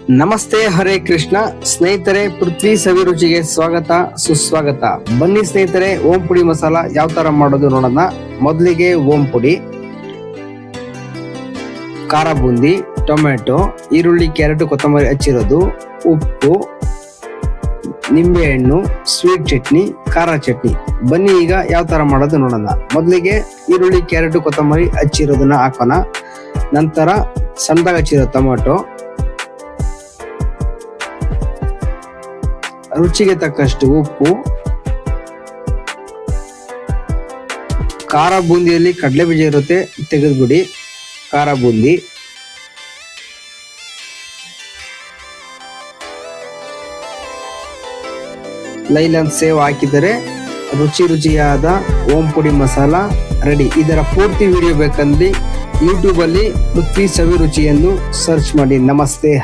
ನಮಸ್ತೆ, ಹರೇ ಕೃಷ್ಣ ಸ್ನೇಹಿತರೆ. ಪೃಥ್ವಿ ಸವಿರುಚಿಗೆ ಸ್ವಾಗತ ಸುಸ್ವಾಗತ. ಬನ್ನಿ ಸ್ನೇಹಿತರೆ, ಓಂ ಪುಡಿ ಮಸಾಲ ಯಾವ ತರ ಮಾಡೋದು ನೋಡೋಣ. ಮೊದಲಿಗೆ ಓಂ ಪುಡಿ, ಖಾರ ಬೂಂದಿ, ಟೊಮೆಟೊ, ಈರುಳ್ಳಿ, ಕ್ಯಾರೆಟ್, ಕೊತ್ತಂಬರಿ ಹಚ್ಚಿರೋದು, ಉಪ್ಪು, ನಿಂಬೆಹಣ್ಣು, ಸ್ವೀಟ್ ಚಟ್ನಿ, ಖಾರ ಚಟ್ನಿ. ಬನ್ನಿ ಈಗ ಯಾವ ತರ ಮಾಡೋದು ನೋಡೋಣ. ಮೊದಲಿಗೆ ಈರುಳ್ಳಿ, ಕ್ಯಾರೆಟ್, ಕೊತ್ತಂಬರಿ ಹಚ್ಚಿರೋದನ್ನ ಹಾಕೋಣ. ನಂತರ ಸಣ್ಣದಾಗಿ ಹಚ್ಚಿರೋ ಟೊಮೆಟೊ, ರುಚಿಗೆ ತಕ್ಕಷ್ಟು ಉಪ್ಪು, ಖಾರ ಬೂಂದಿಯಲ್ಲಿ ಕಡಲೆ ಬೀಜ ಇರುತ್ತೆ, ತೆಗೆದುಬಿಡಿ. ಖಾರ ಬೂಂದಿ, ಲೈಲನ್ ಸೇವ್ ಹಾಕಿದರೆ ರುಚಿಯಾದ ಓಂ ಪುಡಿ ಮಸಾಲ ರೆಡಿ. ಇದರ ಪೂರ್ತಿ ವಿಡಿಯೋ ಬೇಕಂದ್ರೆ ಯೂಟ್ಯೂಬ್ ಅಲ್ಲಿ ಪೃಥ್ವಿ ಸವಿರುಚಿ ಎಂದು ಸರ್ಚ್ ಮಾಡಿ. ನಮಸ್ತೆ.